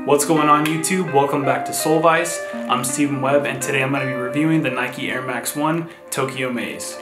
What's going on YouTube? Welcome back to Soul Vice. I'm Steven Webb and today I'm going to be reviewing the Nike Air Max 1 Tokyo Maze.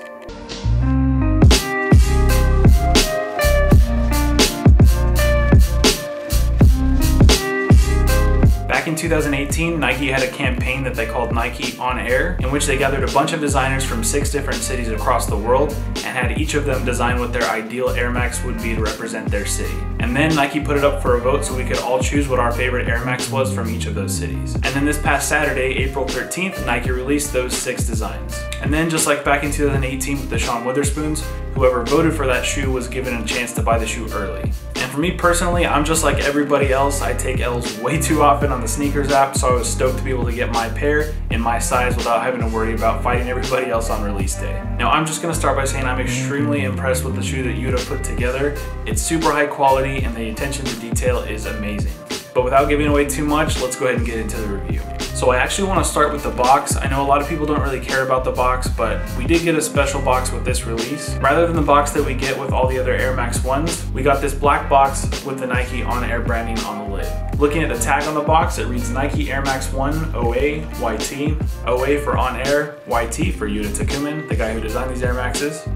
Back in 2018, Nike had a campaign that they called Nike On Air, in which they gathered a bunch of designers from 6 different cities across the world and had each of them design what their ideal Air Max would be to represent their city. And then Nike put it up for a vote so we could all choose what our favorite Air Max was from each of those cities. And then this past Saturday, April 13th, Nike released those 6 designs. And then just like back in 2018 with the Sean Witherspoons, whoever voted for that shoe was given a chance to buy the shoe early. And for me personally, I'm just like everybody else. I take L's way too often on the sneakers app, so I was stoked to be able to get my pair in my size without having to worry about fighting everybody else on release day. Now I'm just gonna start by saying I'm extremely impressed with the shoe that Yuta put together. It's super high quality and the attention to detail is amazing. But without giving away too much, let's go ahead and get into the review. So I actually want to start with the box. I know a lot of people don't really care about the box, but we did get a special box with this release. Rather than the box that we get with all the other Air Max 1s, we got this black box with the Nike On Air branding on the lid. Looking at the tag on the box, it reads Nike Air Max 1 OA YT. OA for On Air, YT for Yuta Takuman, the guy who designed these Air Maxes.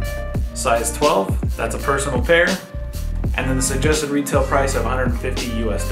Size 12, that's a personal pair. And then the suggested retail price of $150 US.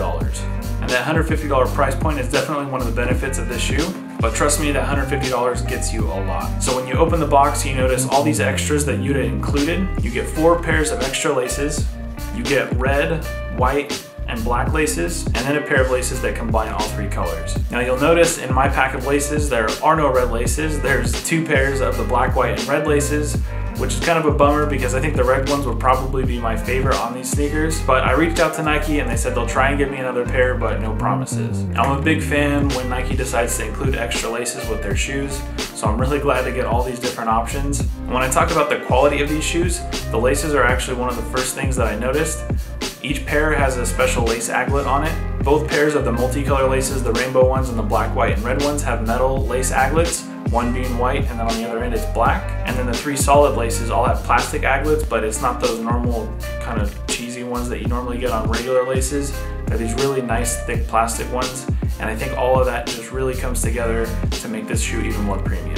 And that $150 price point is definitely one of the benefits of this shoe, but trust me, that $150 gets you a lot. So when you open the box, you notice all these extras that Yuta included. You get 4 pairs of extra laces, you get red, white, and black laces, and then a pair of laces that combine all 3 colors. Now you'll notice in my pack of laces, there are no red laces. There's 2 pairs of the black, white, and red laces, which is kind of a bummer because I think the red ones would probably be my favorite on these sneakers. But I reached out to Nike and they said they'll try and give me another pair, but no promises. I'm a big fan when Nike decides to include extra laces with their shoes, so I'm really glad to get all these different options. And when I talk about the quality of these shoes, the laces are actually one of the first things that I noticed. Each pair has a special lace aglet on it. Both pairs of the multicolor laces, the rainbow ones and the black, white, and red ones, have metal lace aglets, one being white and then on the other end it's black. And then the 3 solid laces all have plastic aglets, but it's not those normal kind of cheesy ones that you normally get on regular laces. They're these really nice thick plastic ones, and I think all of that just really comes together to make this shoe even more premium.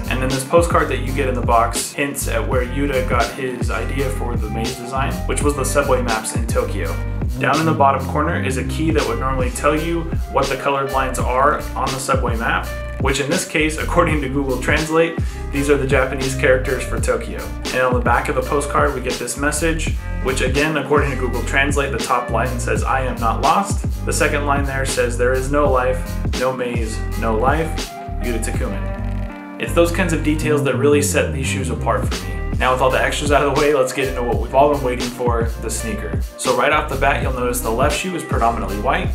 And then this postcard that you get in the box hints at where Yuta got his idea for the maze design, which was the subway maps in Tokyo. Down in the bottom corner is a key that would normally tell you what the colored lines are on the subway map, which in this case, according to Google Translate, these are the Japanese characters for Tokyo. And on the back of the postcard, we get this message, which again, according to Google Translate, the top line says, "I am not lost." The second line there says, "There is no life, no maze, no life, Yuta Takuman." It's those kinds of details that really set these shoes apart for me. Now with all the extras out of the way, let's get into what we've all been waiting for, the sneaker. So right off the bat, you'll notice the left shoe is predominantly white,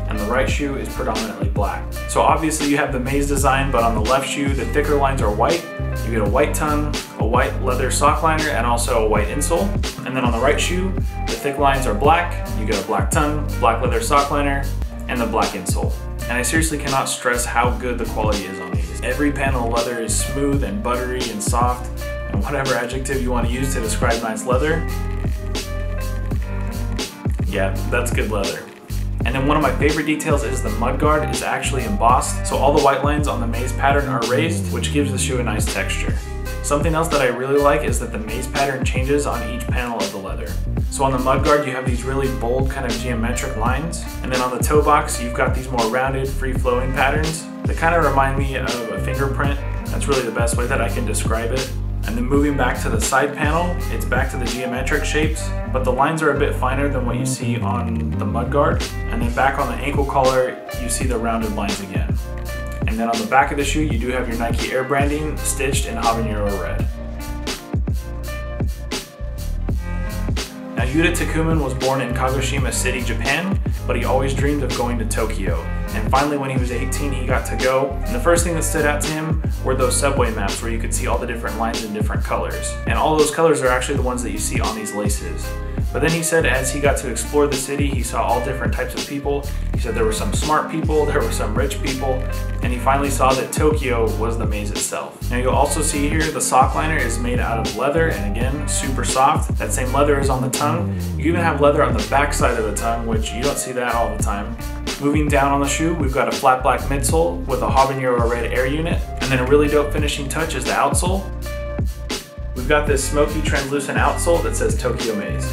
and the right shoe is predominantly black. So obviously you have the maze design, but on the left shoe, the thicker lines are white. You get a white tongue, a white leather sock liner, and also a white insole. And then on the right shoe, the thick lines are black. You get a black tongue, black leather sock liner, and the black insole. And I seriously cannot stress how good the quality is on these. Every panel of leather is smooth and buttery and soft, and whatever adjective you want to use to describe nice leather, yeah, that's good leather. And then one of my favorite details is the mudguard is actually embossed, so all the white lines on the maze pattern are raised, which gives the shoe a nice texture. Something else that I really like is that the maze pattern changes on each panel of the leather. So on the mudguard, you have these really bold kind of geometric lines, and then on the toe box, you've got these more rounded, free-flowing patterns that kind of remind me of a fingerprint. That's really the best way that I can describe it. And then moving back to the side panel, it's back to the geometric shapes, but the lines are a bit finer than what you see on the mudguard. And then back on the ankle collar, you see the rounded lines again. And then on the back of the shoe, you do have your Nike Air branding stitched in habanero red. Now Yuta Takuman was born in Kagoshima City, Japan, but he always dreamed of going to Tokyo. And finally when he was 18, he got to go. And the first thing that stood out to him were those subway maps where you could see all the different lines in different colors. And all those colors are actually the ones that you see on these laces. But then he said as he got to explore the city, he saw all different types of people. He said there were some smart people, there were some rich people, and he finally saw that Tokyo was the maze itself. Now you'll also see here the sock liner is made out of leather, and again, super soft. That same leather is on the tongue. You even have leather on the back side of the tongue, which you don't see that all the time. Moving down on the shoe, we've got a flat black midsole with a habanero red air unit, and then a really dope finishing touch is the outsole. We've got this smoky translucent outsole that says Tokyo Maze.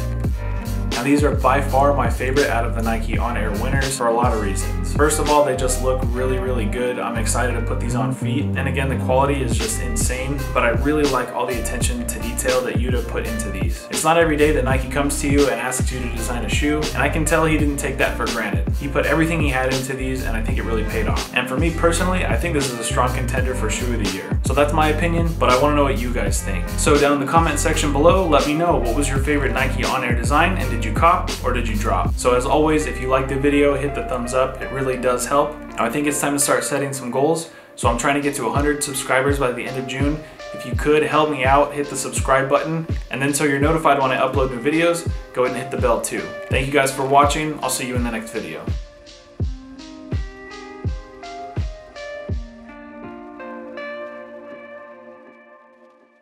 Now these are by far my favorite out of the Nike On Air winners for a lot of reasons. First of all, they just look really, really good. I'm excited to put these on feet. And again, the quality is just insane, but I really like all the attention to detail that Yuta put into these. It's not every day that Nike comes to you and asks you to design a shoe, and I can tell he didn't take that for granted. He put everything he had into these, and I think it really paid off. And for me personally, I think this is a strong contender for Shoe of the Year. So that's my opinion, but I want to know what you guys think. So down in the comment section below, let me know what was your favorite Nike On Air design, and did you cop or did you drop? So as always, if you liked the video, hit the thumbs up. It really does help. Now I think it's time to start setting some goals. So I'm trying to get to 100 subscribers by the end of June. If you could help me out, hit the subscribe button, and then so you're notified when I upload new videos, go ahead and hit the bell too. Thank you guys for watching. I'll see you in the next video.